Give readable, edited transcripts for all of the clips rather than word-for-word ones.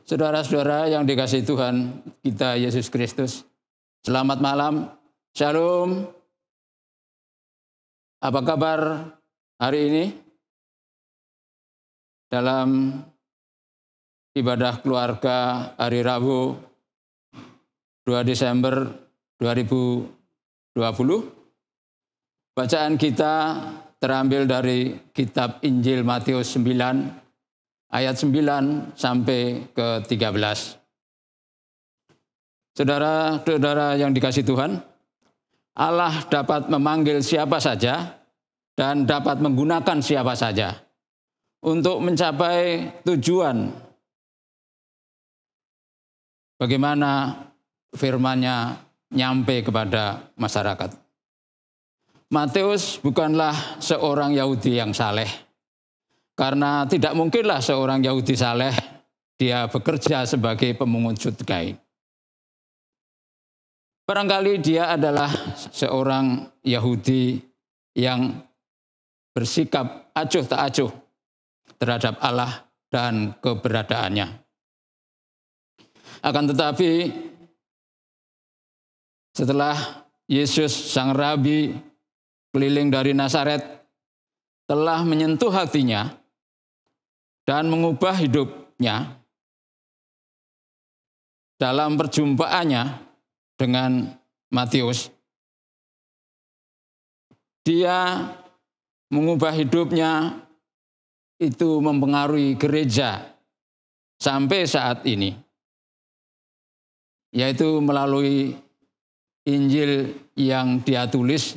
Saudara-saudara yang dikasihi Tuhan kita Yesus Kristus, selamat malam, Shalom. Apa kabar hari ini? Dalam ibadah keluarga hari Rabu 2 Desember 2020, bacaan kita terambil dari kitab Injil Matius 9, ayat 9 sampai ke 13. Saudara-saudara yang dikasihi Tuhan, Allah dapat memanggil siapa saja dan dapat menggunakan siapa saja untuk mencapai tujuan. Bagaimana firman-Nya nyampe kepada masyarakat. Matius bukanlah seorang Yahudi yang saleh. Karena tidak mungkinlah seorang Yahudi saleh dia bekerja sebagai pemungut cukai. Barangkali dia adalah seorang Yahudi yang bersikap acuh tak acuh terhadap Allah dan keberadaannya. Akan tetapi setelah Yesus sang rabi keliling dari Nazaret telah menyentuh hatinya dan mengubah hidupnya dalam perjumpaannya dengan Matius. Dia mengubah hidupnya itu mempengaruhi gereja sampai saat ini, yaitu melalui Injil yang dia tulis,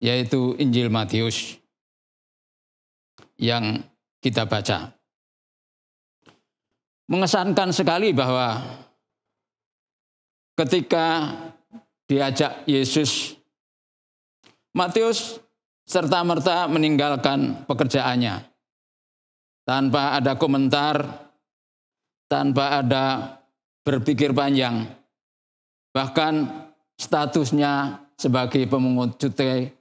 yaitu Injil Matius yang kita baca. Mengesankan sekali bahwa ketika diajak Yesus, Matius serta-merta meninggalkan pekerjaannya tanpa ada komentar, tanpa ada berpikir panjang. Bahkan statusnya sebagai pemungut cukai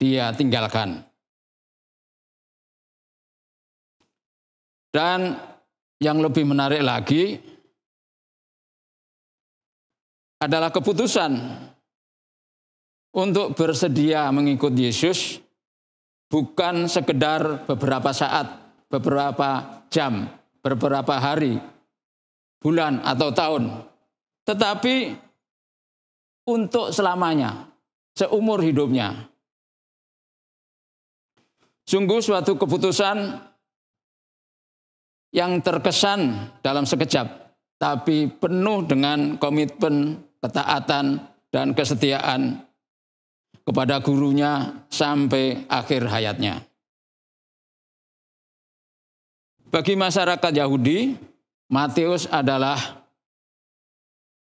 dia tinggalkan. Dan yang lebih menarik lagi adalah keputusan untuk bersedia mengikut Yesus bukan sekedar beberapa saat, beberapa jam, beberapa hari, bulan atau tahun, tetapi untuk selamanya, seumur hidupnya. Sungguh suatu keputusan yang terkesan dalam sekejap, tapi penuh dengan komitmen, ketaatan, dan kesetiaan kepada gurunya sampai akhir hayatnya. Bagi masyarakat Yahudi, Matius adalah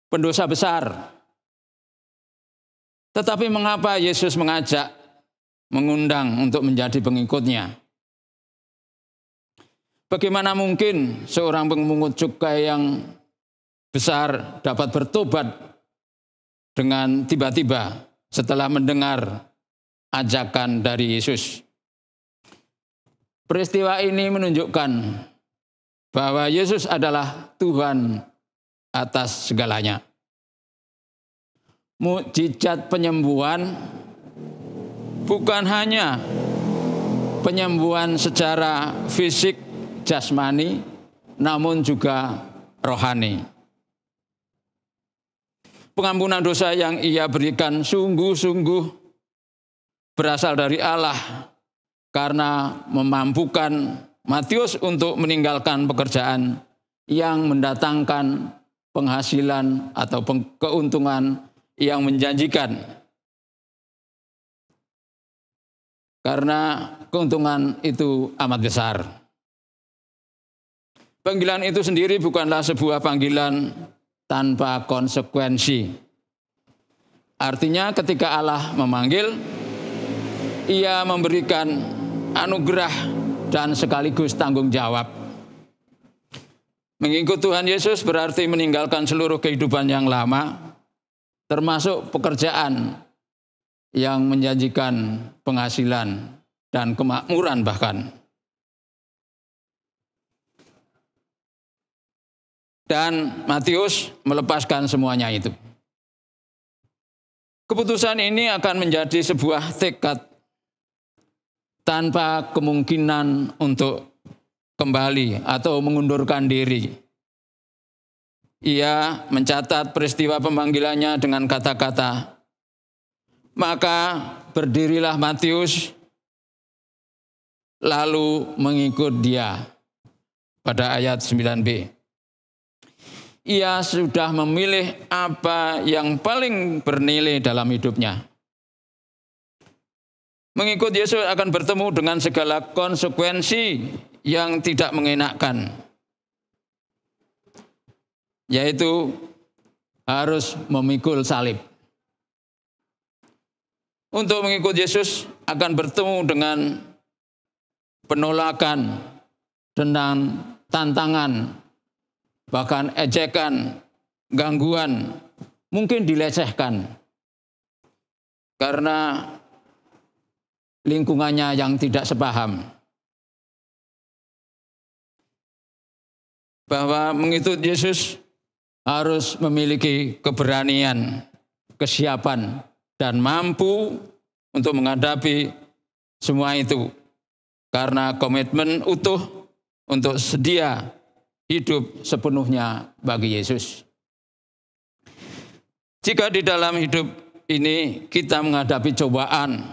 pendosa besar. Tetapi mengapa Yesus mengundang untuk menjadi pengikutnya? Bagaimana mungkin seorang pemungut cukai yang besar dapat bertobat dengan tiba-tiba setelah mendengar ajakan dari Yesus? Peristiwa ini menunjukkan bahwa Yesus adalah Tuhan atas segalanya. Mukjizat penyembuhan bukan hanya penyembuhan secara fisik, jasmani, namun juga rohani. Pengampunan dosa yang ia berikan sungguh-sungguh berasal dari Allah karena memampukan Matius untuk meninggalkan pekerjaan yang mendatangkan penghasilan atau keuntungan yang menjanjikan. Karena keuntungan itu amat besar. Panggilan itu sendiri bukanlah sebuah panggilan tanpa konsekuensi. Artinya ketika Allah memanggil, Ia memberikan anugerah dan sekaligus tanggung jawab. Mengikut Tuhan Yesus berarti meninggalkan seluruh kehidupan yang lama, termasuk pekerjaan yang menjanjikan penghasilan dan kemakmuran bahkan. Dan Matius melepaskan semuanya itu. Keputusan ini akan menjadi sebuah tekad tanpa kemungkinan untuk kembali atau mengundurkan diri. Ia mencatat peristiwa pemanggilannya dengan kata-kata, "Maka berdirilah Matius, lalu mengikut dia." Pada ayat 9b. Ia sudah memilih apa yang paling bernilai dalam hidupnya. Mengikut Yesus akan bertemu dengan segala konsekuensi yang tidak mengenakkan, yaitu harus memikul salib. Untuk mengikut Yesus akan bertemu dengan penolakan, dengan tantangan, bahkan ejekan, gangguan, mungkin dilecehkan karena lingkungannya yang tidak sepaham. Bahwa mengikut Yesus harus memiliki keberanian, kesiapan, dan mampu untuk menghadapi semua itu. Karena komitmen utuh untuk sedia hidup sepenuhnya bagi Yesus. Jika di dalam hidup ini kita menghadapi cobaan,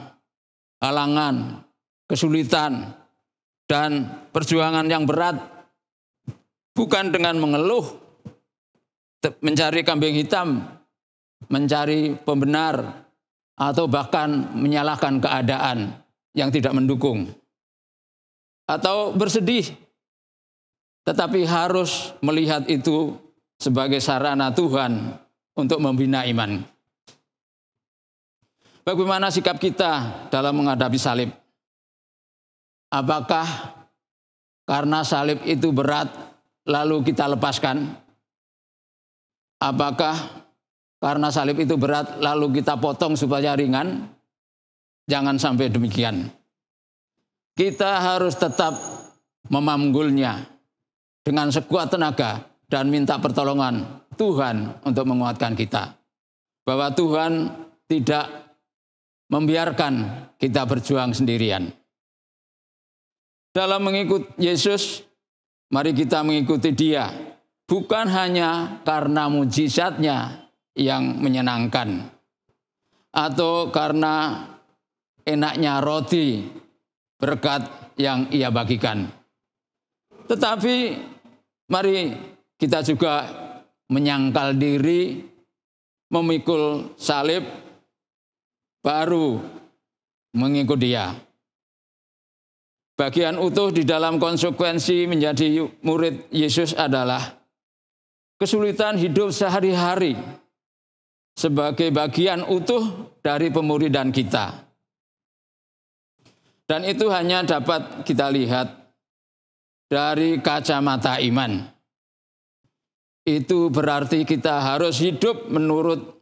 halangan, kesulitan, dan perjuangan yang berat, bukan dengan mengeluh, mencari kambing hitam, mencari pembenar, atau bahkan menyalahkan keadaan yang tidak mendukung, atau bersedih, tetapi harus melihat itu sebagai sarana Tuhan untuk membina iman. Bagaimana sikap kita dalam menghadapi salib? Apakah karena salib itu berat lalu kita lepaskan? Apakah karena salib itu berat lalu kita potong supaya ringan? Jangan sampai demikian. Kita harus tetap memanggulnya dengan sekuat tenaga dan minta pertolongan Tuhan untuk menguatkan kita. Bahwa Tuhan tidak membiarkan kita berjuang sendirian. Dalam mengikut Yesus, mari kita mengikuti Dia. Bukan hanya karena mujizatnya yang menyenangkan, atau karena enaknya roti berkat yang Ia bagikan. Tetapi mari kita juga menyangkal diri, memikul salib, baru mengikut Dia. Bagian utuh di dalam konsekuensi menjadi murid Yesus adalah kesulitan hidup sehari-hari sebagai bagian utuh dari pemuridan kita. Dan itu hanya dapat kita lihat dari kacamata iman. Itu berarti kita harus hidup menurut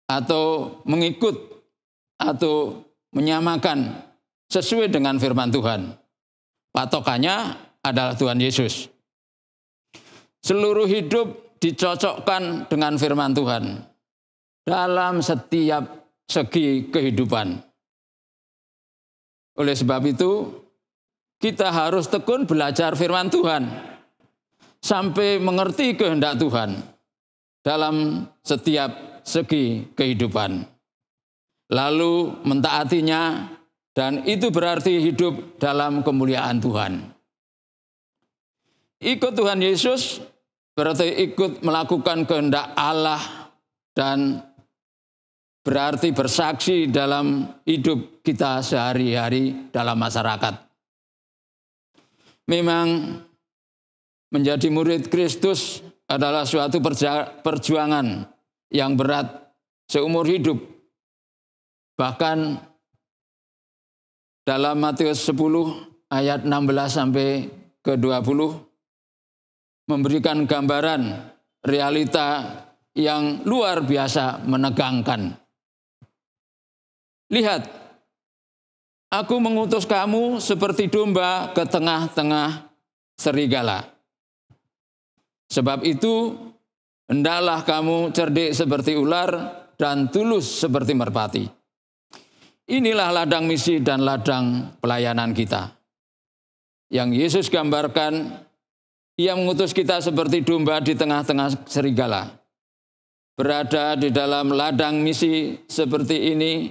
atau mengikut atau menyamakan sesuai dengan firman Tuhan. Patokannya adalah Tuhan Yesus. Seluruh hidup dicocokkan dengan firman Tuhan dalam setiap segi kehidupan. Oleh sebab itu, kita harus tekun belajar firman Tuhan sampai mengerti kehendak Tuhan dalam setiap segi kehidupan. Lalu mentaatinya, dan itu berarti hidup dalam kemuliaan Tuhan. Ikut Tuhan Yesus berarti ikut melakukan kehendak Allah dan berarti bersaksi dalam hidup kita sehari-hari dalam masyarakat. Memang menjadi murid Kristus adalah suatu perjuangan yang berat seumur hidup. Bahkan dalam Matius 10 ayat 16 sampai ke 20 memberikan gambaran realita yang luar biasa menegangkan. Lihat, aku mengutus kamu seperti domba ke tengah-tengah serigala. Sebab itu, hendaklah kamu cerdik seperti ular dan tulus seperti merpati. Inilah ladang misi dan ladang pelayanan kita. Yang Yesus gambarkan, Ia mengutus kita seperti domba di tengah-tengah serigala. Berada di dalam ladang misi seperti ini,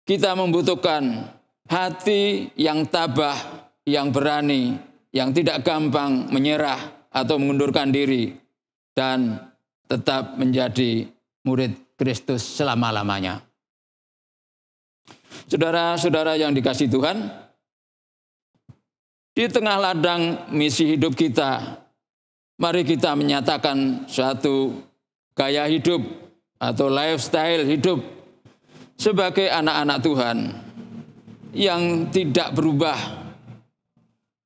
kita membutuhkan hati yang tabah, yang berani, yang tidak gampang menyerah atau mengundurkan diri, dan tetap menjadi murid Kristus selama-lamanya. Saudara-saudara yang dikasihi Tuhan, di tengah ladang misi hidup kita, mari kita menyatakan suatu gaya hidup atau lifestyle hidup sebagai anak-anak Tuhan yang tidak berubah.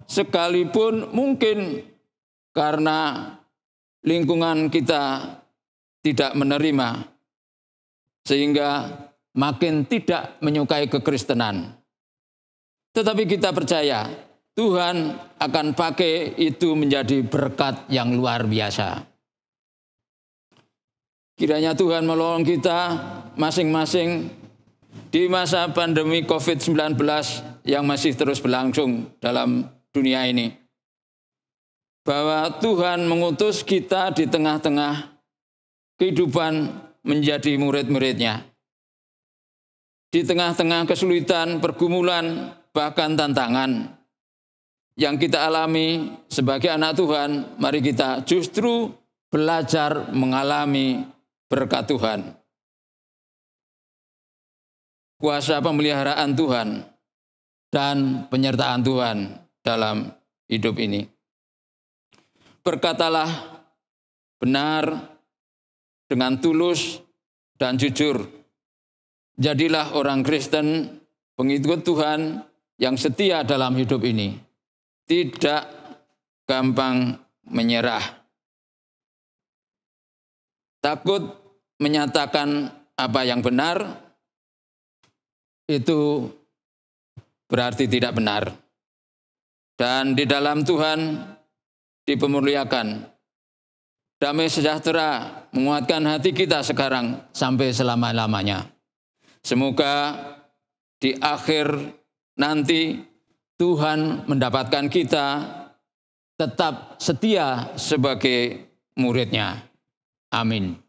Sekalipun mungkin karena lingkungan kita tidak menerima, sehingga makin tidak menyukai kekristenan. Tetapi kita percaya Tuhan akan pakai itu menjadi berkat yang luar biasa. Kiranya Tuhan menolong kita masing-masing di masa pandemi COVID-19 yang masih terus berlangsung dalam dunia ini. Bahwa Tuhan mengutus kita di tengah-tengah kehidupan menjadi murid-muridnya. Di tengah-tengah kesulitan, pergumulan, bahkan tantangan yang kita alami sebagai anak Tuhan, mari kita justru belajar mengalami berkat Tuhan. Kuasa pemeliharaan Tuhan dan penyertaan Tuhan dalam hidup ini. Berkatalah benar dengan tulus dan jujur. Jadilah orang Kristen, pengikut Tuhan yang setia dalam hidup ini. Tidak gampang menyerah. Takut menyatakan apa yang benar, itu berarti tidak benar. Dan di dalam Tuhan dipemuliakan. Damai sejahtera menguatkan hati kita sekarang sampai selama-lamanya. Semoga di akhir nanti Tuhan mendapatkan kita tetap setia sebagai murid-Nya. Amin.